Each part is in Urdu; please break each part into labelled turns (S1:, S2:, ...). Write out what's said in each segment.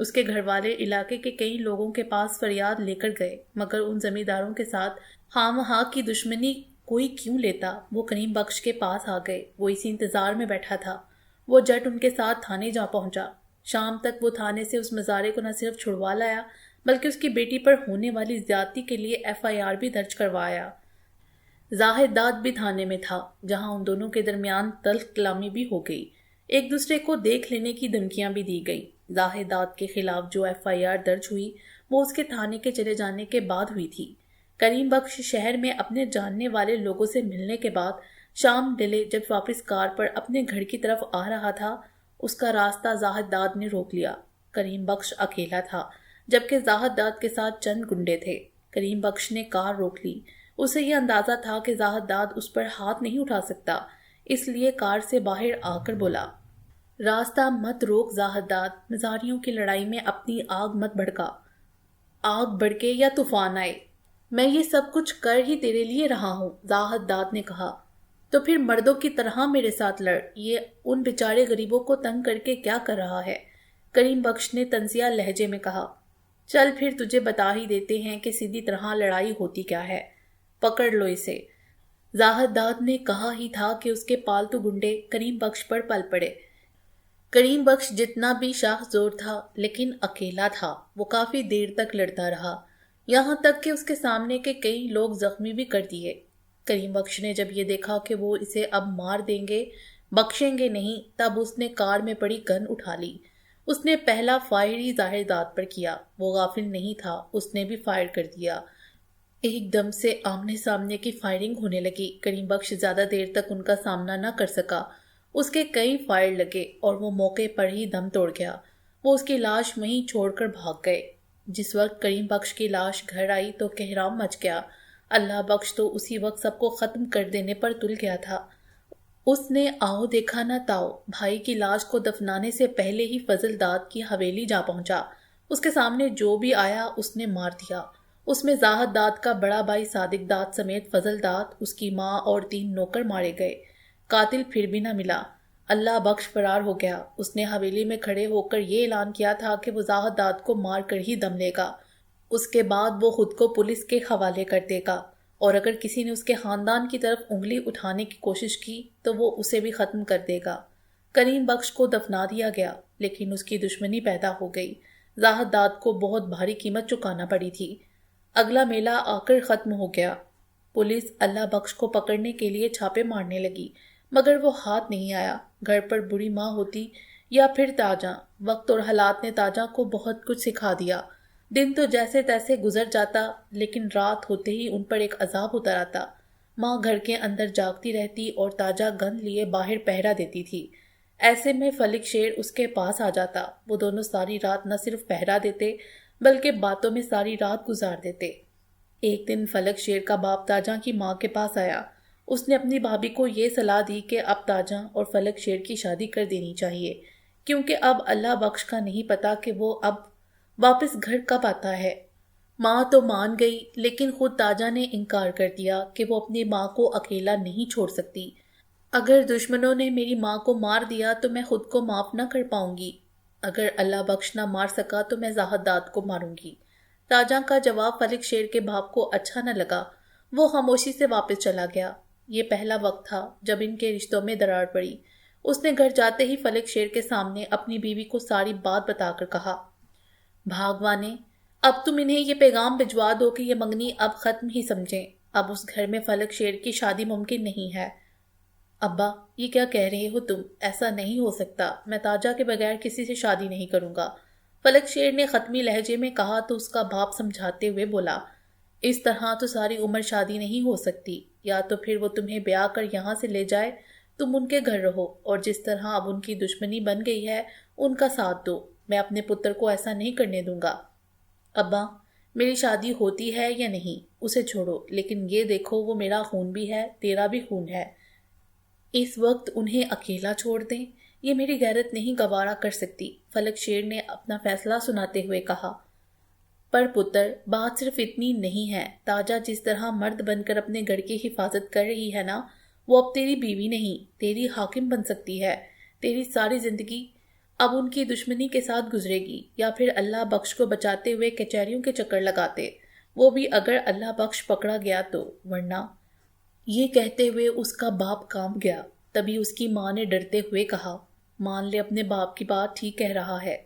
S1: اس کے گھر والے علاقے کے کئی لوگوں کے پاس فریاد لے کر گئے، مگر ان زمینداروں کے ساتھ ہاں وہاں کی دشمنی کوئی کیوں لیتا؟ وہ کریم بخش کے پاس آ گئے۔ وہ اسی انتظار میں بیٹھا تھا۔ وہ جٹ ان کے ساتھ تھانے جا پہنچا۔ شام تک وہ تھانے سے اس مزارے کو نہ صرف چھڑوا لایا بلکہ اس کی بیٹی پر ہونے والی زیادتی کے لیے FIR بھی درج کروایا۔ زاہد داد بھی تھانے میں تھا، جہاں ان دونوں کے درمیان تلخ کلامی بھی ہو گئی۔ ایک دوسرے کو دیکھ لینے کی دھمکیاں بھی دی گئی۔ زاہد داد کے خلاف جو FIR درج ہوئی وہ اس کے تھانے کے چلے جانے کے بعد ہوئی تھی۔ کریم بخش شہر میں اپنے جاننے والے لوگوں سے ملنے کے بعد شام ڈلے جب واپس کار پر اپنے گھر کی طرف آ رہا تھا، اس کا راستہ زاہد داد نے روک لیا۔ کریم بخش اکیلا تھا، جبکہ زاہد داد کے ساتھ چند گنڈے تھے۔ کریم بخش نے کار روک لی۔ اسے یہ اندازہ تھا کہ زاہد داد اس پر ہاتھ نہیں اٹھا سکتا، اس لیے کار سے باہر آ کر بولا، راستہ مت روک زاہد داد، مزاریوں کی لڑائی میں اپنی آگ مت بھڑکا۔ آگ بھڑکے یا طوفان آئے، میں یہ سب کچھ کر ہی تیرے لیے رہا ہوں، زاہد داد نے کہا۔ تو پھر مردوں کی طرح میرے ساتھ لڑ، یہ ان بیچارے غریبوں کو تنگ کر کے کیا کر رہا ہے؟ کریم بخش نے طنزیہ لہجے میں کہا۔ چل پھر تجھے بتا ہی دیتے ہیں کہ سیدھی طرح لڑائی ہوتی کیا ہے، پکڑ لو اسے۔ زاہد داد نے کہا ہی تھا کہ اس کے پالتو گنڈے کریم بخش پر پل پڑے۔ کریم بخش جتنا بھی شاخ زور تھا لیکن اکیلا تھا۔ وہ کافی دیر تک لڑتا رہا، یہاں تک کہ اس کے سامنے کے کئی لوگ زخمی بھی کر دیے۔ کریم بخش نے جب یہ دیکھا کہ وہ اسے اب مار دیں گے، بخشیں گے نہیں، تب اس نے کار میں پڑی گن اٹھا لی۔ اس نے پہلا فائر ہی زاہد داد پر کیا۔ وہ غافل نہیں تھا، اس نے بھی فائر کر دیا۔ ایک دم سے آمنے سامنے کی فائرنگ ہونے لگی۔ کریم بخش زیادہ دیر تک ان کا سامنا نہ کر سکا۔ اس کے کئی فائر لگے اور وہ موقع پر ہی دم توڑ گیا۔ وہ اس کی لاش وہیں چھوڑ کر بھاگ گئے۔ جس وقت کریم بخش کی لاش گھر آئی تو کہرام مچ گیا۔ اللہ بخش تو اسی وقت سب کو ختم کر دینے پر تل گیا تھا۔ اس نے آؤ دیکھا نہ تاؤ، بھائی کی لاش کو دفنانے سے پہلے ہی فضل داد کی حویلی جا پہنچا۔ اس کے سامنے جو بھی آیا اس نے مار دیا۔ اس میں زاہد داد کا بڑا بھائی صادق داد سمیت فضل داد، اس کی ماں اور 3 نوکر مارے گئے۔ قاتل پھر بھی نہ ملا۔ اللہ بخش فرار ہو گیا۔ اس نے حویلی میں کھڑے ہو کر یہ اعلان کیا تھا کہ وہ زاہد داد کو مار کر ہی دم لے گا۔ اس کے بعد وہ خود کو پولیس کے حوالے کر دے گا، اور اگر کسی نے اس کے خاندان کی طرف انگلی اٹھانے کی کوشش کی تو وہ اسے بھی ختم کر دے گا۔ کریم بخش کو دفنا دیا گیا، لیکن اس کی دشمنی پیدا ہو گئی۔ زاہد داد کو بہت بھاری قیمت چکانا پڑی تھی۔ اگلا میلہ آ کر ختم ہو گیا۔ پولیس اللہ بخش کو پکڑنے کے لیے چھاپے مارنے لگی، مگر وہ ہاتھ نہیں آیا۔ گھر پر بری ماں ہوتی یا پھر تاجاں، وقت اور حالات نے تاجاں کو بہت کچھ سکھا دیا۔ دن تو جیسے تیسے گزر جاتا، لیکن رات ہوتے ہی ان پر ایک عذاب اتر آتا۔ ماں گھر کے اندر جاگتی رہتی اور تاجا گند لیے باہر پہرا دیتی تھی۔ ایسے میں فلک شیر اس کے پاس آ جاتا۔ وہ دونوں ساری رات نہ صرف پہرا دیتے بلکہ باتوں میں ساری رات گزار دیتے۔ ایک دن فلک شیر کا باپ تاجاں کی ماں کے پاس آیا۔ اس نے اپنی بھابھی کو یہ صلاح دی کہ اب تاجاں اور فلک شیر کی شادی کر دینی چاہیے، کیونکہ اب اللہ بخش کا نہیں پتا کہ وہ اب واپس گھر کب آتا ہے۔ ماں تو مان گئی، لیکن خود تاجا نے انکار کر دیا کہ وہ اپنی ماں کو اکیلا نہیں چھوڑ سکتی۔ اگر دشمنوں نے میری ماں کو مار دیا تو میں خود کو معاف نہ کر پاؤں گی۔ اگر اللہ بخش نہ مار سکا تو میں زاہد داد کو ماروں گی۔ تاجا کا جواب فلک شیر کے باپ کو اچھا نہ لگا۔ وہ خاموشی سے واپس چلا گیا۔ یہ پہلا وقت تھا جب ان کے رشتوں میں دراڑ پڑی۔ اس نے گھر جاتے ہی فلک شیر کے سامنے اپنی بیوی کو ساری بات بتا کر کہا، بھاگوانے، اب تم انہیں یہ پیغام بھجوا دو کہ یہ منگنی اب ختم ہی سمجھیں۔ اب اس گھر میں فلک شیر کی شادی ممکن نہیں ہے۔ ابا، یہ کیا کہہ رہے ہو تم؟ ایسا نہیں ہو سکتا۔ میں تاجا کے بغیر کسی سے شادی نہیں کروں گا۔ فلک شیر نے ختمی لہجے میں کہا تو اس کا باپ سمجھاتے ہوئے بولا، اس طرح تو ساری عمر شادی نہیں ہو سکتی۔ یا تو پھر وہ تمہیں بیاہ کر یہاں سے لے جائے، تم ان کے گھر رہو، اور جس طرح اب ان کی دشمنی بن گئی ہے ان کا ساتھ دو۔ میں اپنے پتر کو ایسا نہیں کرنے دوں گا۔ ابا، میری شادی ہوتی ہے یا نہیں اسے چھوڑو، لیکن یہ دیکھو وہ میرا خون بھی ہے، تیرا بھی خون ہے۔ اس وقت انہیں اکیلا چھوڑ دیں، یہ میری غیرت نہیں گوارا کر سکتی۔ فلک شیر نے اپنا فیصلہ سناتے ہوئے کہا، پر پتر، بات صرف اتنی نہیں ہے۔ تاجا جس طرح مرد بن کر اپنے گھر کی حفاظت کر رہی ہے نا، وہ اب تیری بیوی نہیں، تیری حاکم بن سکتی ہے۔ تیری ساری زندگی اب ان کی دشمنی کے ساتھ گزرے گی یا پھر اللہ بخش کو بچاتے ہوئے کچہریوں کے چکر لگاتے، وہ بھی اگر اللہ بخش پکڑا گیا تو، ورنہ۔ یہ کہتے ہوئے اس کا باپ کانپ گیا۔ تبھی اس کی ماں نے ڈرتے ہوئے کہا، مان لے اپنے باپ کی بات ٹھیک کہہ رہا ہے،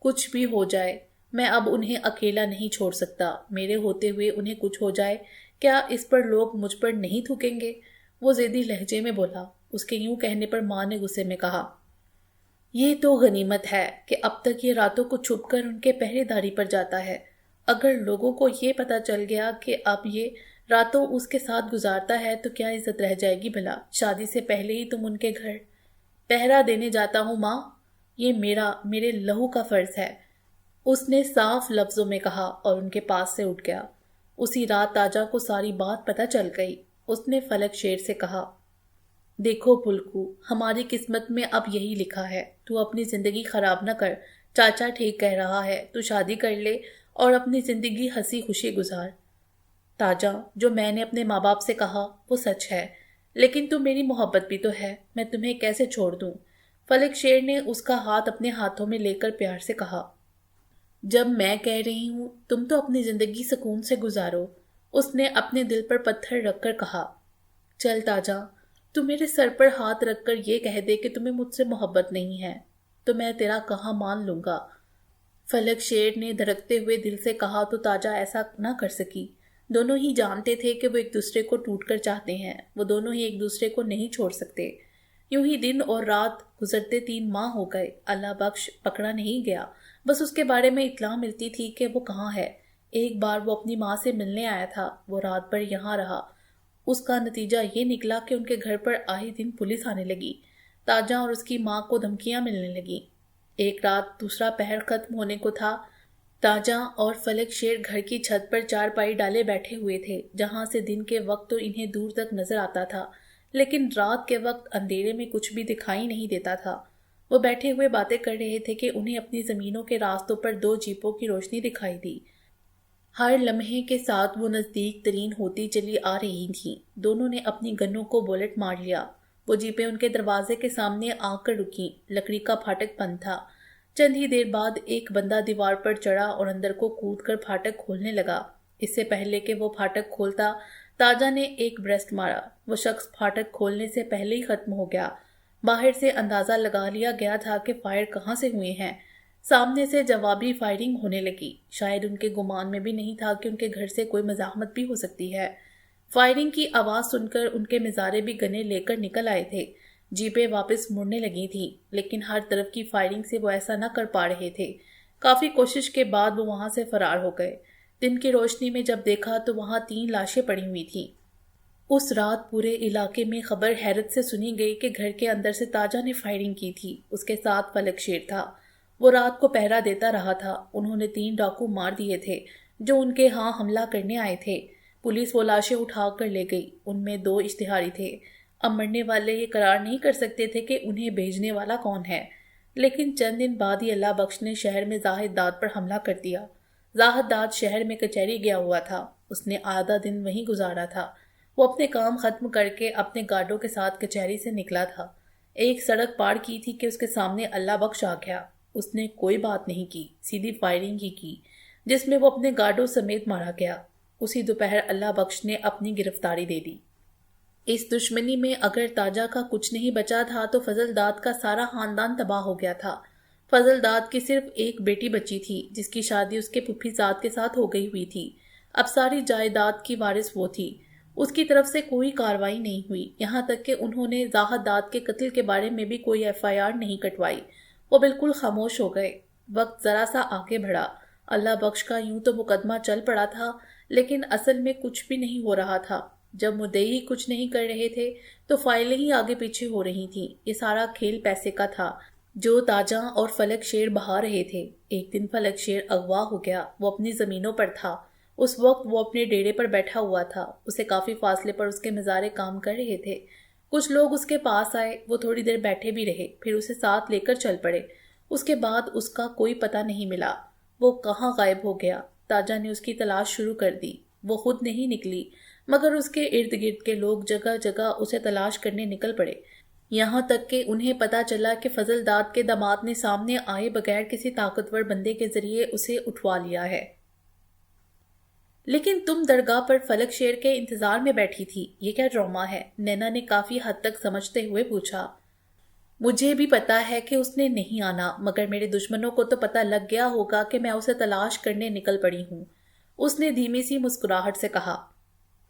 S1: کچھ بھی ہو جائے میں اب انہیں اکیلا نہیں چھوڑ سکتا، میرے ہوتے ہوئے انہیں کچھ ہو جائے کیا اس پر لوگ مجھ پر نہیں تھوکیں گے؟ وہ ضدی لہجے میں بولا۔ اس کے یوں کہنے پر ماں نے غصے میں کہا، یہ تو غنیمت ہے کہ اب تک یہ راتوں کو چھپ کر ان کے پہرے داری پر جاتا ہے، اگر لوگوں کو یہ پتا چل گیا کہ اب یہ راتوں اس کے ساتھ گزارتا ہے تو کیا عزت رہ جائے گی بھلا؟ شادی سے پہلے ہی تم ان کے گھر پہرا دینے جاتا ہوں ماں، یہ میرے لہو کا فرض ہے، اس نے صاف لفظوں میں کہا اور ان کے پاس سے اٹھ گیا۔ اسی رات تاجا کو ساری بات پتہ چل گئی۔ اس نے فلک شیر سے کہا، دیکھو پھلکو، ہماری قسمت میں اب یہی لکھا ہے، تو اپنی زندگی خراب نہ کر، چاچا ٹھیک کہہ رہا ہے، تو شادی کر لے اور اپنی زندگی ہنسی خوشی گزار۔ تاجا، جو میں نے اپنے ماں باپ سے کہا وہ سچ ہے، لیکن تم میری محبت بھی تو ہے، میں تمہیں کیسے چھوڑ دوں؟ فلک شیر نے اس کا ہاتھ اپنے ہاتھوں میں لے کر پیار سے کہا، جب میں کہہ رہی ہوں تم تو اپنی زندگی سکون سے گزارو۔ اس نے اپنے دل پر پتھر رکھ کر کہا، چل تاجا، تو میرے سر پر ہاتھ رکھ کر یہ کہہ دے کہ تمہیں مجھ سے محبت نہیں ہے تو میں تیرا کہاں مان لوں گا۔ فلک شیر نے دھڑکتے ہوئے دل سے کہا تو تاجا ایسا نہ کر سکی۔ دونوں ہی جانتے تھے کہ وہ ایک دوسرے کو ٹوٹ کر چاہتے ہیں، وہ دونوں ہی ایک دوسرے کو نہیں چھوڑ سکتے۔ یوں ہی دن اور رات گزرتے 3 ماہ ہو گئے۔ اللہ بخش پکڑا نہیں گیا، بس اس کے بارے میں اطلاع ملتی تھی کہ وہ کہاں ہے۔ ایک بار وہ اپنی ماں سے ملنے آیا تھا، وہ رات بھر یہاں رہا۔ اس کا نتیجہ یہ نکلا کہ ان کے گھر پر آئے دن پولیس آنے لگی، تاجا اور اس کی ماں کو دھمکیاں ملنے لگیں۔ ایک رات دوسرا پہر ختم ہونے کو تھا، تاجا اور فلک شیر گھر کی چھت پر چارپائی ڈالے بیٹھے ہوئے تھے، جہاں سے دن کے وقت تو انہیں دور تک نظر آتا تھا، لیکن رات کے وقت اندھیرے میں کچھ بھی دکھائی نہیں دیتا تھا۔ وہ بیٹھے ہوئے باتیں کر رہے تھے کہ انہیں اپنی زمینوں کے راستوں پر 2 جیپوں کی روشنی دکھائی دی۔ ہر لمحے کے ساتھ وہ نزدیک ترین ہوتی چلی آ رہی تھیں۔ دونوں نے اپنی گنوں کو بولٹ مار لیا۔ وہ جیپیں ان کے دروازے کے سامنے آ کر رکیں۔ لکڑی کا پھاٹک بند تھا۔ چند ہی دیر بعد ایک بندہ دیوار پر چڑھا اور اندر کو کود کر پھاٹک کھولنے لگا۔ اس سے پہلے کہ وہ پھاٹک کھولتا، تاجا نے ایک برسٹ مارا۔ وہ شخص پھاٹک کھولنے سے پہلے ہی ختم ہو گیا۔ باہر سے اندازہ لگا لیا گیا تھا کہ فائر کہاں سے ہوئے ہیں۔ سامنے سے جوابی فائرنگ ہونے لگی۔ شاید ان کے گمان میں بھی نہیں تھا کہ ان کے گھر سے کوئی مزاحمت بھی ہو سکتی ہے۔ فائرنگ کی آواز سن کر ان کے مزارے بھی گنے لے کر نکل آئے تھے۔ جیپیں واپس مڑنے لگی تھیں، لیکن ہر طرف کی فائرنگ سے وہ ایسا نہ کر پا رہے تھے۔ کافی کوشش کے بعد وہ وہاں سے فرار ہو گئے۔ دن کی روشنی میں جب دیکھا تو وہاں 3 لاشیں پڑی ہوئی تھیں۔ اس رات پورے علاقے میں خبر حیرت سے سنی گئی کہ گھر کے اندر سے تاجا نے فائرنگ کی تھی۔ اس کے ساتھ فلک شیر تھا۔ وہ رات کو پہرا دیتا رہا تھا۔ انہوں نے 3 ڈاکو مار دیے تھے جو ان کے ہاں حملہ کرنے آئے تھے۔ پولیس وہ لاشیں اٹھا کر لے گئی۔ ان میں 2 اشتہاری تھے۔ اب مرنے والے یہ قرار نہیں کر سکتے تھے کہ انہیں بھیجنے والا کون ہے، لیکن چند دن بعد ہی اللہ بخش نے شہر میں زاہد داد پر حملہ کر دیا۔ زاہد داد شہر میں کچہری گیا ہوا تھا۔ اس نے آدھا دن وہیں گزارا تھا۔ وہ اپنے کام ختم کر کے اپنے گارڈوں کے ساتھ کچہری سے نکلا تھا۔ ایک سڑک پار کی تھی کہ اس کے سامنے اللہ بخش آ گیا۔ اس نے کوئی بات نہیں کی، سیدھی فائرنگ ہی کی، جس میں وہ اپنے گارڈوں سمیت مارا گیا۔ اسی دوپہر اللہ بخش نے اپنی گرفتاری دے دی۔ اس دشمنی میں اگر تاجا کا کچھ نہیں بچا تھا تو فضل داد کا سارا خاندان تباہ ہو گیا تھا۔ فضل داد کی صرف ایک بیٹی بچی تھی، جس کی شادی اس کے پھپھی زاد کے ساتھ ہو گئی ہوئی تھی۔ اب ساری جائیداد کی وارث وہ تھی۔ اس کی طرف سے کوئی کارروائی نہیں ہوئی، یہاں تک کہ انہوں نے زاہد داد کے قتل کے بارے میں بھی کوئی FIR نہیں کٹوائی۔ وہ بالکل خاموش ہو گئے۔ وقت ذرا سا آگے بڑھا۔ اللہ بخش کا یوں تو مقدمہ چل پڑا تھا، لیکن اصل میں کچھ بھی نہیں ہو رہا تھا۔ جب مدعی ہی کچھ نہیں کر رہے تھے تو فائلیں ہی آگے پیچھے ہو رہی تھیں۔ یہ سارا کھیل پیسے کا تھا جو تاجا اور فلک شیر بہا رہے تھے۔ ایک دن فلک شیر اغوا ہو گیا۔ وہ اپنی زمینوں پر تھا۔ اس وقت وہ اپنے ڈیرے پر بیٹھا ہوا تھا۔ اسے کافی فاصلے پر اس کے مزارے کام کر رہے تھے۔ کچھ لوگ اس کے پاس آئے۔ وہ تھوڑی دیر بیٹھے بھی رہے، پھر اسے ساتھ لے کر چل پڑے۔ اس کے بعد اس کا کوئی پتہ نہیں ملا۔ وہ کہاں غائب ہو گیا؟ تاجا نے اس کی تلاش شروع کر دی۔ وہ خود نہیں نکلی، مگر اس کے ارد گرد کے لوگ جگہ جگہ اسے تلاش کرنے نکل پڑے۔ یہاں تک کہ انہیں پتا چلا کہ فضل داد کے داماد نے سامنے آئے بغیر کسی طاقتور بندے کے ذریعے اسے اٹھوا لیا ہے۔ لیکن تم درگاہ پر فلک شیر کے انتظار میں بیٹھی تھی، یہ کیا ڈرامہ ہے؟ نینا نے کافی حد تک سمجھتے ہوئے پوچھا۔ مجھے بھی پتا ہے کہ اس نے نہیں آنا، مگر میرے دشمنوں کو تو پتا لگ گیا ہوگا کہ میں اسے تلاش کرنے نکل پڑی ہوں، اس نے دھیمی سی مسکراہٹ سے کہا۔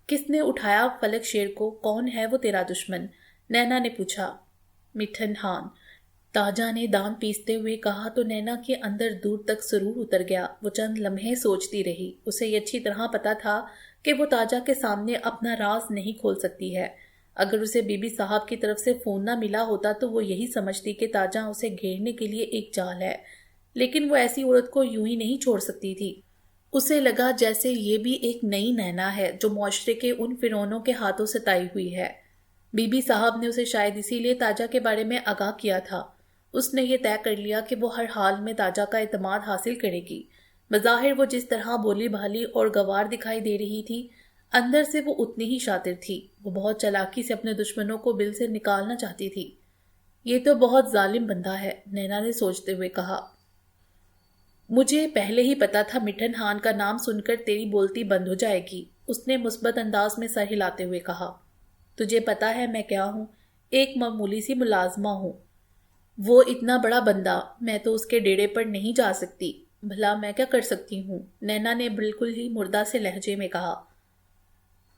S1: کس نے اٹھایا فلک شیر کو؟ کون ہے وہ تیرا دشمن؟ نینا نے پوچھا۔ مٹھن خان، تاجا نے دان پیستے ہوئے کہا تو نینا کے اندر دور تک سرور اتر گیا۔ وہ چند لمحے سوچتی رہی۔ اسے یہ اچھی طرح پتا تھا کہ وہ تاجا کے سامنے اپنا راز نہیں کھول سکتی ہے۔ اگر اسے بی بی صاحب کی طرف سے فون نہ ملا ہوتا تو وہ یہی سمجھتی کہ تاجا اسے گھیرنے کے لیے ایک جال ہے، لیکن وہ ایسی عورت کو یوں ہی نہیں چھوڑ سکتی تھی۔ اسے لگا جیسے یہ بھی ایک نئی نینا ہے جو معاشرے کے ان فرعونوں کے ہاتھوں ستائی ہوئی ہے۔ بی بی صاحب نے اسے شاید اسی لیے تاجا کے بارے میں آگاہ کیا تھا۔ اس نے یہ طے کر لیا کہ وہ ہر حال میں تاجا کا اعتماد حاصل کرے گی۔ بظاہر وہ جس طرح بولی بھالی اور گوار دکھائی دے رہی تھی، اندر سے وہ اتنی ہی شاطر تھی۔ وہ بہت چالاکی سے اپنے دشمنوں کو بل سے نکالنا چاہتی تھی۔ یہ تو بہت ظالم بندہ ہے، نینا نے سوچتے ہوئے کہا۔ مجھے پہلے ہی پتا تھا مٹھن خان کا نام سن کر تیری بولتی بند ہو جائے گی، اس نے مثبت انداز میں سر ہلاتے ہوئے کہا۔ تجھے پتا ہے میں کیا ہوں؟ ایک معمولی سی ملازمہ ہوں۔ وہ اتنا بڑا بندہ، میں تو اس کے ڈیرے پر نہیں جا سکتی۔ بھلا میں کیا کر سکتی ہوں؟ نینا نے بالکل ہی مردہ سے لہجے میں کہا۔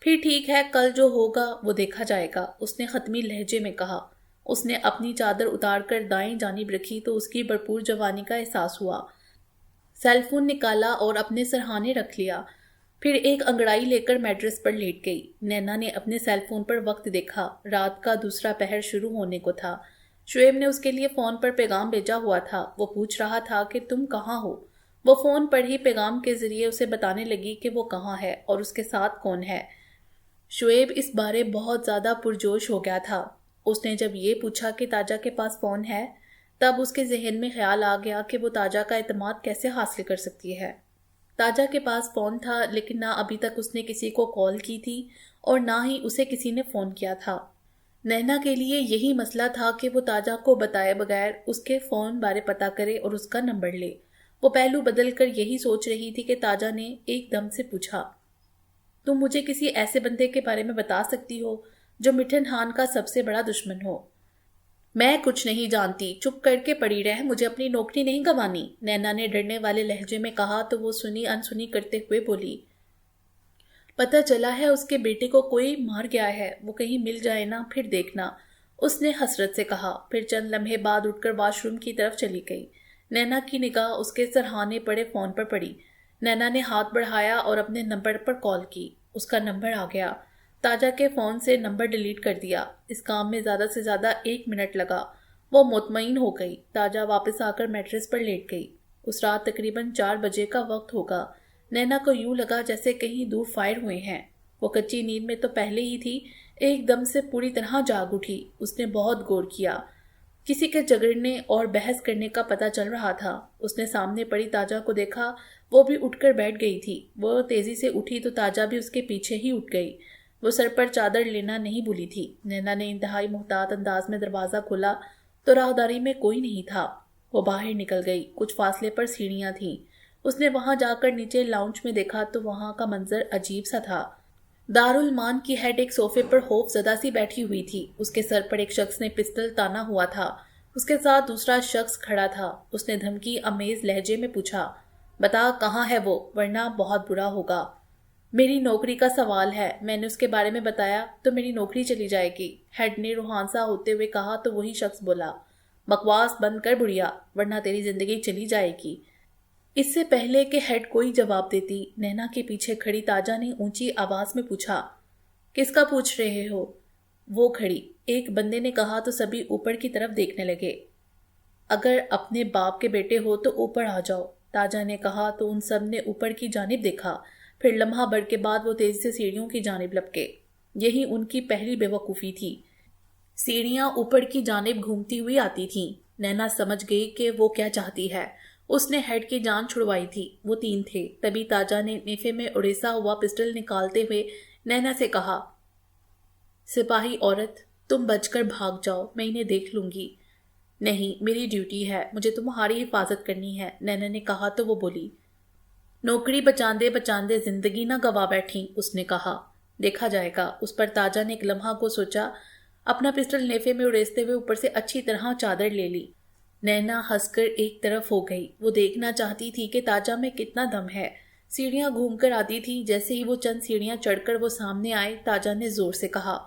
S1: پھر ٹھیک ہے، کل جو ہوگا وہ دیکھا جائے گا، اس نے حتمی لہجے میں کہا۔ اس نے اپنی چادر اتار کر دائیں جانب رکھی تو اس کی بھرپور جوانی کا احساس ہوا۔ سیل فون نکالا اور اپنے سرہانے رکھ لیا، پھر ایک انگڑائی لے کر میٹرس پر لیٹ گئی۔ نینا نے اپنے سیل فون پر وقت دیکھا، رات کا دوسرا پہر شروع ہونے کو تھا۔ شعیب نے اس کے لیے فون پر پیغام بھیجا ہوا تھا، وہ پوچھ رہا تھا کہ تم کہاں ہو۔ وہ فون پر ہی پیغام کے ذریعے اسے بتانے لگی کہ وہ کہاں ہے اور اس کے ساتھ کون ہے۔ شعیب اس بارے بہت زیادہ پرجوش ہو گیا تھا۔ اس نے جب یہ پوچھا کہ تاجا کے پاس فون ہے، تب اس کے ذہن میں خیال آ گیا کہ وہ تاجا کا اعتماد کیسے حاصل کر سکتی ہے۔ تاجا کے پاس فون تھا، لیکن نہ ابھی تک اس نے کسی کو کال کی تھی اور نہ ہی اسے کسی نے فون کیا تھا۔ نینا کے لیے یہی مسئلہ تھا کہ وہ تاجا کو بتائے بغیر اس کے فون بارے پتا کرے اور اس کا نمبر لے۔ وہ پہلو بدل کر یہی سوچ رہی تھی کہ تاجا نے ایک دم سے پوچھا، تم مجھے کسی ایسے بندے کے بارے میں بتا سکتی ہو جو مٹھن خان کا سب سے بڑا دشمن ہو؟ میں کچھ نہیں جانتی، چپ کر کے پڑی رہ، مجھے اپنی نوکری نہیں گنوانی، نینا نے ڈرنے والے لہجے میں کہا تو وہ سنی انسنی کرتے ہوئے بولی۔ پتہ چلا ہے اس کے بیٹے کو کوئی مار گیا ہے، وہ کہیں مل جائے نا، پھر دیکھنا، اس نے حسرت سے کہا۔ پھر چند لمحے بعد اٹھ کر واش روم کی طرف چلی گئی۔ نینا کی نگاہ اس کے سرہانے پڑے فون پر پڑی۔ نینا نے ہاتھ بڑھایا اور اپنے نمبر پر کال کی۔ اس کا نمبر آ گیا۔ تاجا کے فون سے نمبر ڈیلیٹ کر دیا۔ اس کام میں زیادہ سے زیادہ 1 منٹ لگا۔ وہ مطمئن ہو گئی۔ تاجا واپس آ کر میٹرس پر لیٹ گئی۔ اس رات تقریباً 4 بجے کا وقت ہوگا۔ نینا کو یوں لگا جیسے کہیں دور فائر ہوئے ہیں۔ وہ کچی نیند میں تو پہلے ہی تھی، ایک دم سے پوری طرح جاگ اٹھی۔ اس نے بہت غور کیا۔ کسی کے جھگڑنے اور بحث کرنے کا پتہ چل رہا تھا۔ اس نے سامنے پڑی تاجا کو دیکھا، وہ بھی اٹھ کر بیٹھ گئی تھی۔ وہ تیزی سے اٹھی تو تاجا بھی اس کے پیچھے ہی اٹھ گئی۔ وہ سر پر چادر لینا نہیں بھولی تھی۔ نینا نے انتہائی محتاط انداز میں دروازہ کھولا تو راہداری میں کوئی نہیں تھا۔ وہ باہر نکل گئی۔ کچھ فاصلے پر سیڑھیاں تھیں۔ اس نے وہاں جا کر نیچے لاؤنج میں دیکھا تو وہاں کا منظر عجیب سا تھا۔ دارالمان کی ہیڈ ایک صوفے پر خوف زدہ سی بیٹھی ہوئی تھی۔ اس کے سر پر ایک شخص نے پستل تانا ہوا تھا۔ اس کے ساتھ دوسرا شخص کھڑا تھا۔ اس نے دھمکی آمیز لہجے میں پوچھا، بتا کہاں ہے وہ، ورنہ بہت برا ہوگا۔ میری نوکری کا سوال ہے، میں نے اس کے بارے میں بتایا تو میری نوکری چلی جائے گی، ہیڈ نے روحانسا ہوتے ہوئے کہا تو وہی شخص بولا، بکواس بند کر بڑھیا، ورنہ تیری زندگی چلی جائے گی۔ اس سے پہلے کہ ہیڈ کوئی جواب دیتی، نینا کے پیچھے کھڑی تاجا نے اونچی آواز میں پوچھا، کس کا پوچھ رہے ہو؟ وہ کھڑی، ایک بندے نے کہا تو سبھی اوپر کی طرف دیکھنے لگے۔ اگر اپنے باپ کے بیٹے ہو تو اوپر آ جاؤ، تاجا نے کہا تو ان سب نے اوپر کی جانب دیکھا۔ پھر لمحہ بھر کے بعد وہ تیزی سے سیڑھیوں کی جانب لپکے۔ یہی ان کی پہلی بے وقوفی تھی۔ سیڑھیاں اوپر کی جانب گھومتی ہوئی آتی تھیں۔ نینا سمجھ گئی کہ وہ کیا چاہتی ہے۔ اس نے ہیڈ کی جان چھڑوائی تھی۔ وہ 3 تھے۔ تبھی تاجا نے نیفے میں اڑیسا ہوا پسٹل نکالتے ہوئے نینا سے کہا، سپاہی عورت، تم بچ کر بھاگ جاؤ، میں انہیں دیکھ لوں گی۔ نہیں، میری ڈیوٹی ہے، مجھے تمہاری حفاظت کرنی ہے، نینا نے کہا تو وہ بولی۔ نوکری بچاندے بچاندے زندگی نہ گوا بیٹھی، اس نے کہا۔ دیکھا جائے گا۔ اس پر تاجا نے ایک لمحہ کو سوچا، اپنا پسٹل نیفے میں اڑیستے ہوئے اوپر سے اچھی طرح چادر لے لی۔ نینا ہنس کر ایک طرف ہو گئی۔ وہ دیکھنا چاہتی تھی کہ تاجا میں کتنا دم ہے۔ سیڑھیاں گھوم کر آتی تھی۔ جیسے ہی وہ چند سیڑھیاں چڑھ کر وہ سامنے آئے، تاجا نے زور سے کہا،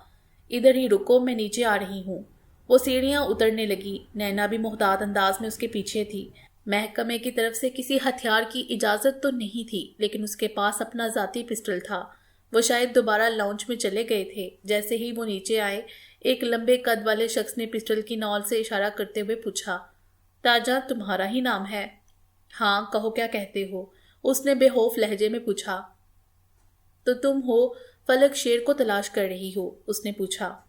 S1: ادھر ہی رکو، میں نیچے آ رہی ہوں۔ وہ سیڑھیاں اترنے لگی۔ نینا بھی محتاط انداز میں اس کے پیچھے تھی۔ محکمے کی طرف سے کسی ہتھیار کی اجازت تو نہیں تھی، لیکن اس کے پاس اپنا ذاتی پسٹل تھا۔ وہ شاید دوبارہ لاؤنج میں چلے گئے تھے۔ جیسے ہی وہ نیچے آئے، ایک لمبے قد والے شخص نے پسٹل کی نول سے اشارہ کرتے ہوئے پوچھا، تاجا تمہارا ہی نام ہے؟ ہاں، کہو کیا کہتے ہو؟ اس نے بے خوف لہجے میں پوچھا۔ تو تم ہو فلک شیر کو تلاش کر رہی ہو؟ اس نے پوچھا۔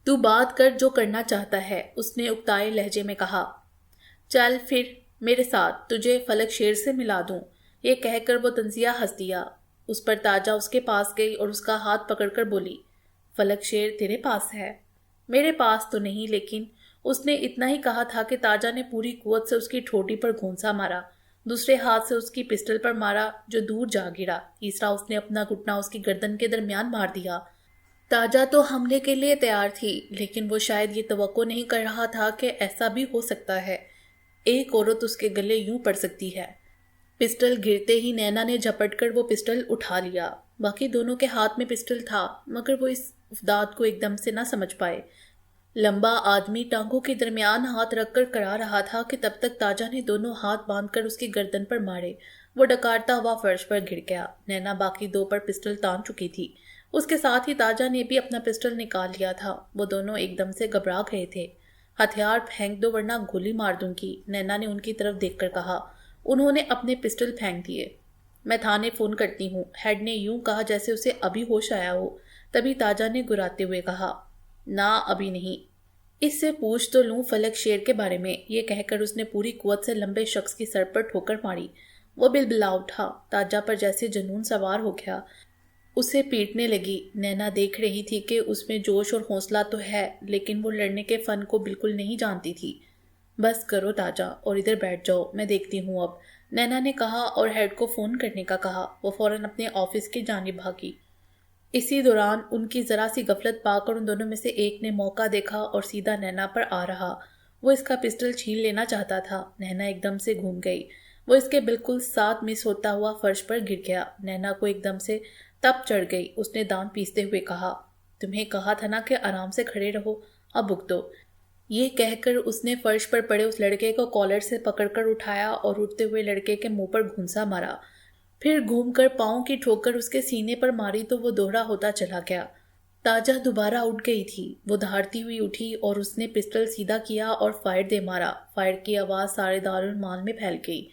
S1: تو بات کر جو کرنا چاہتا ہے، اس نے اکتائے لہجے میں کہا۔ چل پھر میرے ساتھ، تجھے فلک شیر سے ملا دوں۔ یہ کہہ کر وہ طنزیہ ہنس دیا۔ اس پر تاجا اس کے پاس گئی اور اس کا ہاتھ پکڑ کر بولی، فلک شیر تیرے پاس ہے؟ میرے پاس تو نہیں، لیکن اس نے اتنا ہی کہا تھا کہ تاجا نے پوری قوت سے اس کی ٹھوٹی پر گھونسا مارا، دوسرے ہاتھ سے اس کی پسٹل پر مارا جو دور جا گرا، تیسرا اس نے اپنا گھٹنا اس کی گردن کے درمیان مار دیا۔ تاجا تو حملے کے لیے تیار تھی، لیکن وہ شاید یہ توقع نہیں کر رہا تھا کہ ایسا بھی ہو سکتا ہے، ایک عورت اس کے گلے یوں پڑ سکتی ہے۔ پسٹل گرتے ہی نینا نے جھپٹ کر وہ پسٹل اٹھا لیا۔ باقی دونوں کے ہاتھ میں پسٹل تھا، مگر وہ اس افداد کو ایک دم سے نہ سمجھ پائے۔ لمبا آدمی ٹانگوں کے درمیان ہاتھ رکھ کر کرا رہا تھا کہ تب تک تاجا نے دونوں ہاتھ باندھ کر اس کی گردن پر مارے۔ وہ ڈکارتا ہوا فرش پر گر گیا۔ نینا باقی دو پر پسٹل تان چکی تھی۔ اس کے ساتھ ہی تاجا نے بھی اپنا پسٹل نکال لیا تھا۔ وہ دونوں ایک دم سے گھبرا گئے تھے۔ ہتھیار پھینک دو ورنہ گولی مار دوں گی، نینا نے ان کی طرف دیکھ کر کہا۔ انہوں نے اپنے پسٹل پھینک دیے۔ میں تھانے فون کرتی ہوں، ہیڈ نے یوں کہا جیسے اسے ابھی ہوش آیا ہو۔ تبھی تاجا نے گراتے ہوئے کہا، نہ ابھی نہیں، اس سے پوچھ تو لوں فلک شیر کے بارے میں۔ یہ کہہ کر اس نے پوری قوت سے لمبے شخص کی سر پر ٹھوکر ماری۔ وہ بلبلا اٹھا، تاجا پر جیسے جنون سوار ہو گیا، اسے پیٹنے لگی۔ نینا دیکھ رہی تھی کہ اس میں جوش اور حوصلہ تو ہے، لیکن وہ لڑنے کے فن کو بالکل نہیں جانتی تھی۔ بس کرو تاجا اور ادھر بیٹھ جاؤ، میں دیکھتی ہوں اب، نینا نے کہا اور ہیڈ کو فون کرنے کا کہا۔ وہ فوراً اپنے آفس کی جانب بھاگی۔ اسی دوران ان کی ذرا سی غفلت پا کر ان دونوں میں سے ایک نے موقع دیکھا اور سیدھا نینا پر آ رہا۔ وہ اس کا پسٹل چھین لینا چاہتا تھا۔ نینا ایک دم سے گھوم گئی۔ وہ اس کے بالکل ساتھ مس ہوتا ہوا فرش پر گر گیا۔ نینا کو ایک دم سے تپ چڑھ گئی۔ اس نے دانت پیستے ہوئے کہا، تمہیں کہا تھا نا کہ آرام سے کھڑے رہو، اب بھگتو۔ یہ کہہ کر اس نے فرش پر پڑے اس لڑکے کو کالر سے پکڑ کر اٹھایا اور اٹھتے ہوئے لڑکے کے منہ پر گھونسا مارا، پھر گھوم کر پاؤں کی ٹھوکر اس کے سینے پر ماری تو وہ دوہرا ہوتا چلا گیا۔ تاجا دوبارہ اٹھ گئی تھی۔ وہ دھاڑتی ہوئی اٹھی اور اس نے پسٹل سیدھا کیا اور فائر دے مارا۔ فائر کی آواز سارے دارالمال میں پھیل گئی۔